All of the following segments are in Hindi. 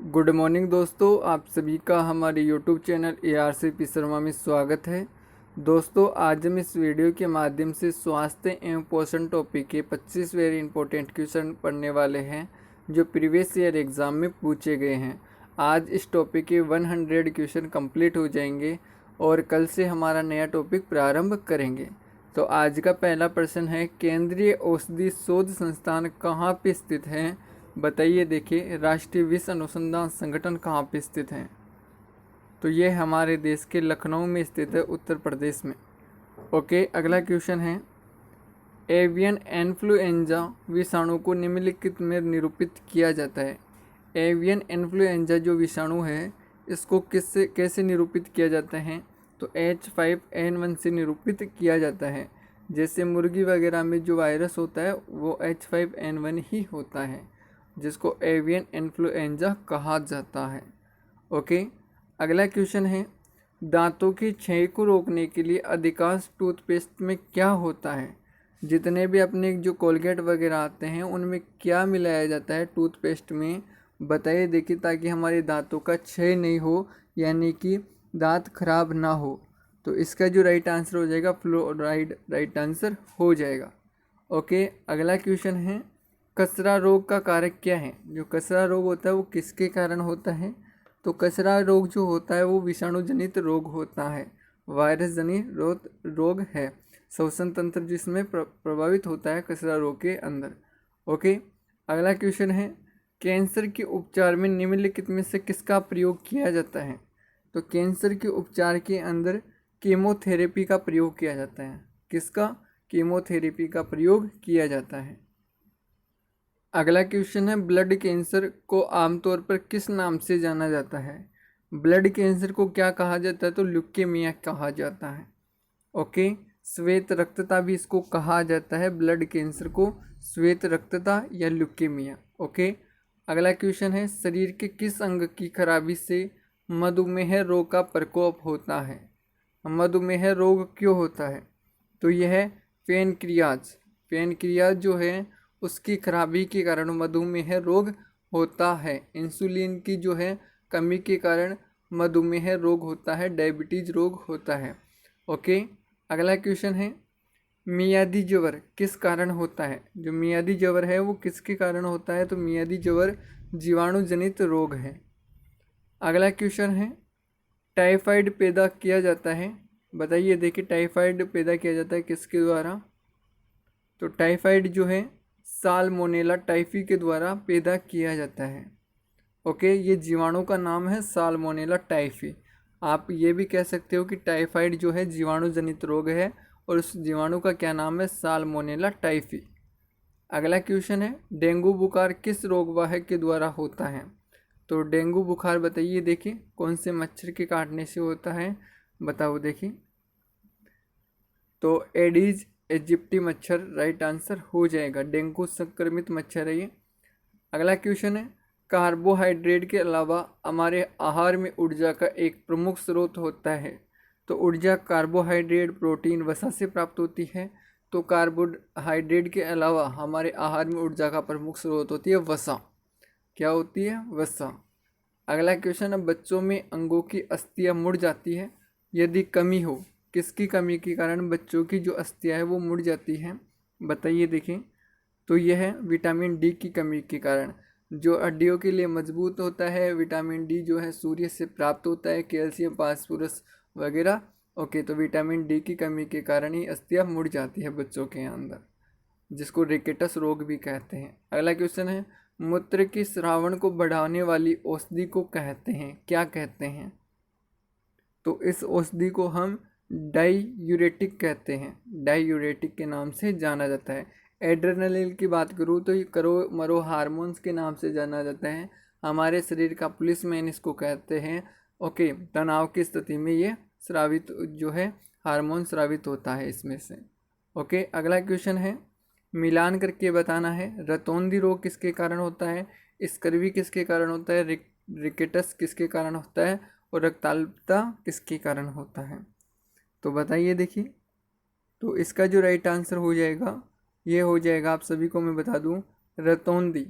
गुड मॉर्निंग दोस्तों, आप सभी का हमारे यूट्यूब चैनल ARCP शर्मा में स्वागत है। दोस्तों, आज हम इस वीडियो के माध्यम से स्वास्थ्य एवं पोषण टॉपिक के 25 वेरी इंपॉर्टेंट क्वेश्चन पढ़ने वाले हैं जो प्रीवियस ईयर एग्ज़ाम में पूछे गए हैं। आज इस टॉपिक के 100 क्वेश्चन कंप्लीट हो जाएंगे और कल से हमारा नया टॉपिक प्रारंभ करेंगे। तो आज का पहला प्रश्न है, केंद्रीय औषधि शोध संस्थान कहाँ पे स्थित है? बताइए। देखिए, राष्ट्रीय विषय अनुसंधान संगठन कहाँ पे स्थित है? तो ये हमारे देश के लखनऊ में स्थित है, उत्तर प्रदेश में। ओके, अगला क्वेश्चन है, एवियन इन्फ्लुएंजा विषाणु को निम्नलिखित में निरूपित किया जाता है। एवियन इन्फ्लुएंजा जो विषाणु है, इसको कैसे निरूपित किया जाता है? तो H5N1 से निरूपित किया जाता है। जैसे मुर्गी वगैरह में जो वायरस होता है वो H5N1 ही होता है, जिसको एवियन इन्फ्लुएंजा कहा जाता है। ओके, अगला क्वेश्चन है, दांतों की क्षय को रोकने के लिए अधिकांश टूथपेस्ट में क्या होता है? जितने भी अपने जो कोलगेट वगैरह आते हैं उनमें क्या मिलाया जाता है टूथपेस्ट में? बताइए। देखिए, ताकि हमारे दांतों का क्षय नहीं हो, यानी कि दांत खराब ना हो। तो इसका जो राइट आंसर हो जाएगा फ्लोराइड राइट आंसर हो जाएगा। ओके, अगला क्वेश्चन है, कचरा रोग का कारक क्या है? जो कचरा रोग होता है वो किसके कारण होता है? तो कचरा रोग जो होता है वो विषाणु जनित रोग होता है, वायरस जनित रोग है। श्वसन तंत्र जिसमें प्रभावित होता है कचरा रोग के अंदर। ओके, अगला क्वेश्चन है, कैंसर के उपचार में निम्नलिखित में से किसका प्रयोग किया जाता है? तो कैंसर के उपचार के अंदर कीमोथेरेपी का प्रयोग किया जाता है। किसका? कीमोथेरेपी का प्रयोग किया जाता है। अगला क्वेश्चन है, ब्लड कैंसर को आमतौर पर किस नाम से जाना जाता है? ब्लड कैंसर को क्या कहा जाता है? तो ल्यूकेमिया कहा जाता है। ओके, श्वेत रक्तता भी इसको कहा जाता है, ब्लड कैंसर को श्वेत रक्तता या ल्यूकेमिया। ओके, अगला क्वेश्चन है, शरीर के किस अंग की खराबी से मधुमेह रोग का प्रकोप होता है? मधुमेह रोग क्यों होता है? तो यह पेनक्रियाज जो है उसकी खराबी के कारण मधुमेह रोग होता है। इंसुलिन की जो है कमी के कारण मधुमेह रोग होता है, डायबिटीज रोग होता है। ओके, अगला क्वेश्चन है, मियादी ज्वर किस कारण होता है? जो मियादी ज्वर है वो किसके कारण होता है? तो मियादी ज्वर जीवाणु जनित रोग है। अगला क्वेश्चन है, टाइफाइड पैदा किया जाता है। बताइए। देखिए, टाइफाइड पैदा किया जाता है किसके द्वारा? तो टाइफाइड जो है साल्मोनेला टाइफी के द्वारा पैदा किया जाता है। ओके, ये जीवाणु का नाम है साल्मोनेला टाइफी। आप ये भी कह सकते हो कि टाइफाइड जो है जीवाणु जनित रोग है और उस जीवाणु का क्या नाम है? Salmonella typhi. अगला क्वेश्चन है, डेंगू बुखार किस रोगवाहक के द्वारा होता है? तो डेंगू बुखार बताइए। देखिए, कौन से मच्छर के काटने से होता है? बताओ। देखिए, तो एडीज इजिप्टी मच्छर राइट आंसर हो जाएगा। डेंगू संक्रमित मच्छर है ये। अगला क्वेश्चन है, कार्बोहाइड्रेट के अलावा हमारे आहार में ऊर्जा का एक प्रमुख स्रोत होता है। तो ऊर्जा कार्बोहाइड्रेट, प्रोटीन, वसा से प्राप्त होती है। तो कार्बोहाइड्रेट के अलावा हमारे आहार में ऊर्जा का प्रमुख स्रोत होती है वसा। क्या होती है? वसा। अगला क्वेश्चन है, बच्चों में अंगों की अस्थियां मुड़ जाती है, यदि कमी हो। किसकी कमी के कारण बच्चों की जो अस्थियां है वो मुड़ जाती हैं? बताइए। देखें, तो यह है विटामिन डी की कमी के कारण। जो हड्डियों के लिए मजबूत होता है, विटामिन डी जो है सूर्य से प्राप्त होता है, कैल्शियम, फास्फोरस वगैरह। ओके, तो विटामिन डी की कमी के कारण ही अस्थियां मुड़ जाती है बच्चों के अंदर, जिसको रिकेटस रोग भी कहते हैं। अगला क्वेश्चन है, मूत्र की स्रावण को बढ़ाने वाली औषधि को कहते हैं, क्या कहते हैं? तो इस औषधि को हम डाईयूरेटिक कहते हैं, डाईयूरेटिक के नाम से जाना जाता है। एड्रेनलिन की बात करूँ तो ये करो मरो हार्मोन्स के नाम से जाना जाता है। हमारे शरीर का पुलिसमैन इसको कहते हैं। ओके, तनाव की स्थिति में ये स्रावित जो है हार्मोन स्रावित होता है इसमें से। ओके, अगला क्वेश्चन है, मिलान करके बताना है, रतौंधी रोग किसके कारण होता है? स्कर्वी किसके कारण होता है? रिकेटस किसके कारण होता है? और रक्ताल्पता किसके कारण होता है? तो बताइए। देखिए, तो इसका जो राइट आंसर हो जाएगा ये हो जाएगा, आप सभी को मैं बता दूं, रतौंधी।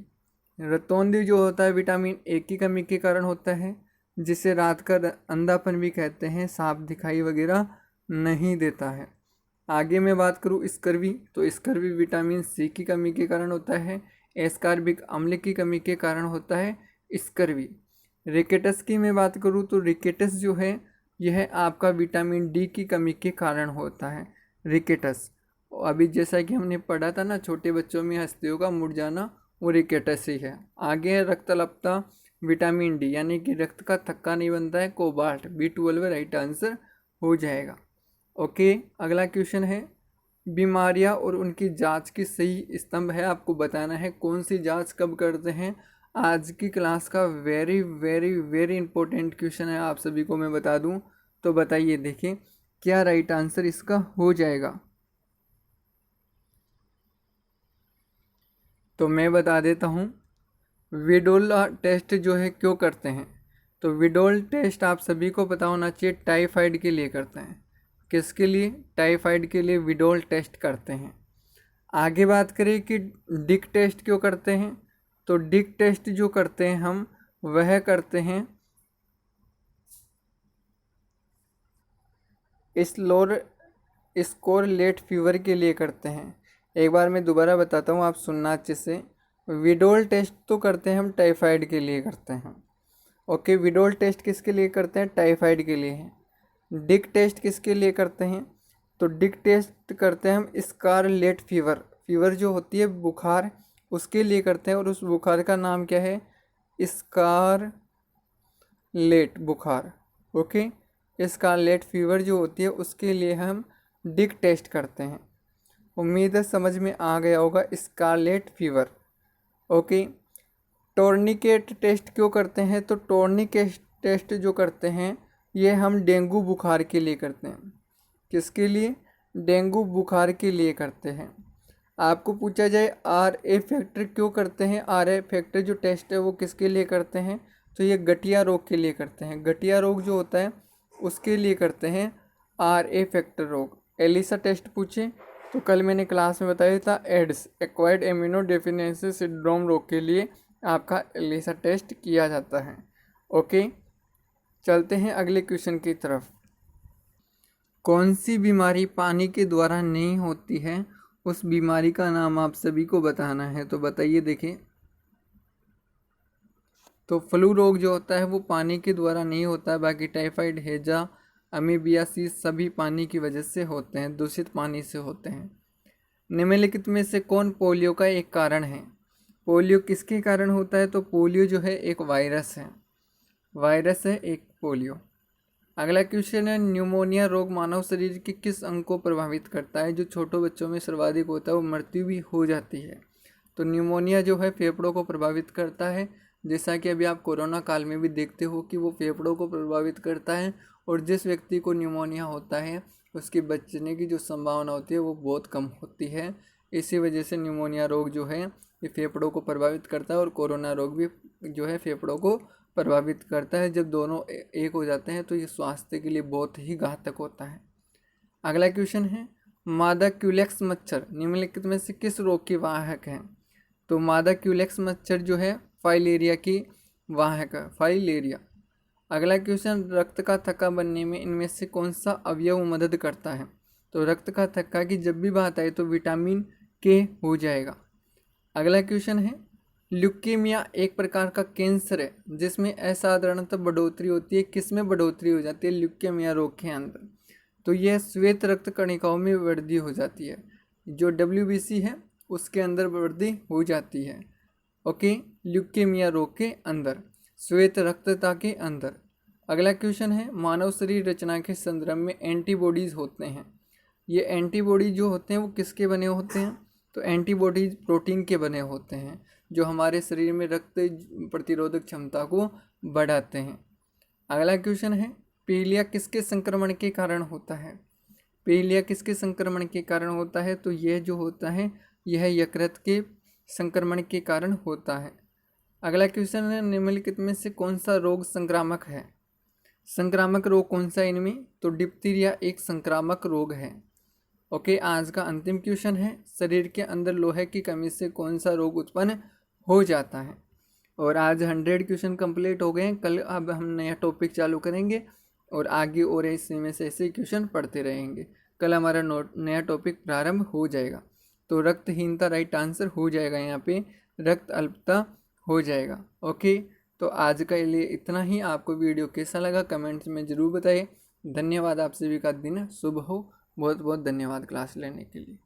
रतौंधी जो होता है विटामिन ए की कमी के कारण होता है, जिसे रात का अंधापन भी कहते हैं, साफ दिखाई वगैरह नहीं देता है। आगे मैं बात करूँ स्कर्वी, तो स्कर्वी विटामिन सी की कमी के कारण होता है, एस्कॉर्बिक अम्ल की कमी के कारण होता है स्कर्वी। रिकेटस की मैं बात करूँ तो रिकेटस जो है यह आपका विटामिन डी की कमी के कारण होता है रिकेटस। अभी जैसा कि हमने पढ़ा था ना, छोटे बच्चों में हस्तियों का मुड़ जाना, वो रिकेटस ही है। आगे है रक्तअल्पता, विटामिन डी यानी कि रक्त का थक्का नहीं बनता है, कोबाल्ट, B12 राइट आंसर हो जाएगा। ओके, अगला क्वेश्चन है बीमारियां और उनकी जांच की सही स्तंभ है, आपको बताना है कौन सी जांच कब करते हैं। आज की क्लास का very very very important question है, आप सभी को मैं बता दूं। तो बताइए, देखिए क्या राइट आंसर इसका हो जाएगा। तो मैं बता देता हूँ, विडोल टेस्ट जो है क्यों करते हैं। तो विडोल टेस्ट आप सभी को पता होना चाहिए, टाइफाइड के लिए करते हैं। किसके लिए? टाइफाइड के लिए विडोल टेस्ट करते हैं। आगे बात करें कि डिक टेस्ट क्यों करते हैं, तो डिक टेस्ट जो करते हैं हम, वह करते हैं स्कोरलेट फीवर के लिए करते हैं। एक बार मैं दोबारा बताता हूँ, आप सुनना अच्छे से। विडोल टेस्ट तो करते हैं हम टाइफाइड के लिए करते हैं। ओके, विडोल टेस्ट किसके लिए करते हैं? टाइफाइड के लिए है। डिक टेस्ट किसके लिए करते हैं? तो डिक टेस्ट करते हैं हम स्कारलेट फीवर, फीवर जो होती है बुखार, उसके लिए करते हैं। और उस बुखार का नाम क्या है? स्कारलेट बुखार। ओके, स्कारलेट फीवर जो होती है उसके लिए हम डिक टेस्ट करते हैं। उम्मीद है समझ में आ गया होगा, स्कारलेट फीवर। ओके, टोर्निकेट टेस्ट क्यों करते हैं? तो टोर्निकेट टेस्ट जो करते हैं ये हम डेंगू बुखार के लिए करते हैं। किसके लिए? डेंगू बुखार के लिए करते हैं। आपको पूछा जाए RA फैक्टर क्यों करते हैं, RA फैक्टर जो टेस्ट है वो किसके लिए करते हैं? तो ये गठिया रोग के लिए करते हैं। गठिया रोग जो होता है उसके लिए करते हैं RA फैक्टर रोग। एलिसा टेस्ट पूछे तो कल मैंने क्लास में बताया था, ads acquired immuno deficiency syndrome रोग के लिए आपका एलिसा टेस्ट किया जाता है। ओके, चलते हैं अगले क्वेश्चन की तरफ। कौन सी बीमारी पानी के द्वारा नहीं होती है, उस बीमारी का नाम आप सभी को बताना है। तो बताइए, देखें। तो फ्लू रोग जो होता है वो पानी के द्वारा नहीं होता है, बाकी टाइफाइड, हैजा, अमीबियासिस सभी पानी की वजह से होते हैं, दूषित पानी से होते हैं। निम्नलिखित में से कौन पोलियो का एक कारण है? पोलियो किसके कारण होता है? तो पोलियो जो है एक वायरस है, वायरस है एक पोलियो। अगला क्वेश्चन है, न्यूमोनिया रोग मानव शरीर के किस अंग को प्रभावित करता है? जो छोटे बच्चों में सर्वाधिक होता है वो मृत्यु भी हो जाती है। तो न्यूमोनिया जो है फेफड़ों को प्रभावित करता है, जैसा कि अभी आप कोरोना काल में भी देखते हो कि वो फेफड़ों को प्रभावित करता है। और जिस व्यक्ति को न्यूमोनिया होता है उसकी बचने की जो संभावना होती है वो बहुत कम होती है। इसी वजह से न्यूमोनिया रोग जो है ये फेफड़ों को प्रभावित करता है, और कोरोना रोग भी जो है फेफड़ों को प्रभावित करता है। जब दोनों एक हो जाते हैं तो ये स्वास्थ्य के लिए बहुत ही घातक होता है। अगला क्वेश्चन है, मादा क्यूलेक्स मच्छर निम्नलिखित में से किस रोग के वाहक हैं? तो मादा क्यूलेक्स मच्छर जो है फाइलेरिया की वाहक है, फाइलेरिया। अगला क्वेश्चन, रक्त का थक्का बनने में इनमें से कौन सा अवयव मदद करता है? तो रक्त का थक्का की जब भी बात आए तो विटामिन के हो जाएगा। अगला क्वेश्चन है, ल्यूकेमिया एक प्रकार का कैंसर है जिसमें असाधारणतः बढ़ोतरी होती है। किस में बढ़ोतरी हो जाती है ल्यूकेमिया रोग के अंदर? तो यह श्वेत रक्त कणिकाओं में वृद्धि हो जाती है, जो WBC है उसके अंदर वृद्धि हो जाती है। ओके, ल्यूकेमिया रोग के अंदर, श्वेत रक्तता के अंदर। अगला क्वेश्चन है, मानव शरीर रचना के संदर्भ में एंटीबॉडीज़ होते हैं। ये एंटीबॉडी जो होते हैं वो किसके बने होते हैं? तो एंटीबॉडीज प्रोटीन के बने होते हैं, जो हमारे शरीर में रक्त प्रतिरोधक क्षमता को बढ़ाते हैं। अगला क्वेश्चन है, पीलिया किसके संक्रमण के कारण होता है? पीलिया किसके संक्रमण के कारण होता है? तो यह जो होता है यह यकृत के संक्रमण के कारण होता है। अगला क्वेश्चन है, निम्नलिखित में से कौन सा रोग संक्रामक है? संक्रामक रोग कौन सा इनमें? तो डिप्थीरिया एक संक्रामक रोग है। ओके, आज का अंतिम क्वेश्चन है, शरीर के अंदर लोहे की कमी से कौन सा रोग उत्पन्न हो जाता है? और आज 100 क्वेश्चन कंप्लीट हो गए हैं। कल अब हम नया टॉपिक चालू करेंगे और आगे और इसमें से ऐसे क्वेश्चन पढ़ते रहेंगे। कल हमारा नया टॉपिक प्रारंभ हो जाएगा। तो रक्तहीनता राइट आंसर हो जाएगा, यहाँ पे रक्त अल्पता हो जाएगा। ओके, तो आज के लिए इतना ही। आपको वीडियो कैसा लगा कमेंट्स में ज़रूर बताइए। धन्यवाद। आप सभी का दिन शुभ हो। बहुत बहुत धन्यवाद क्लास लेने के लिए।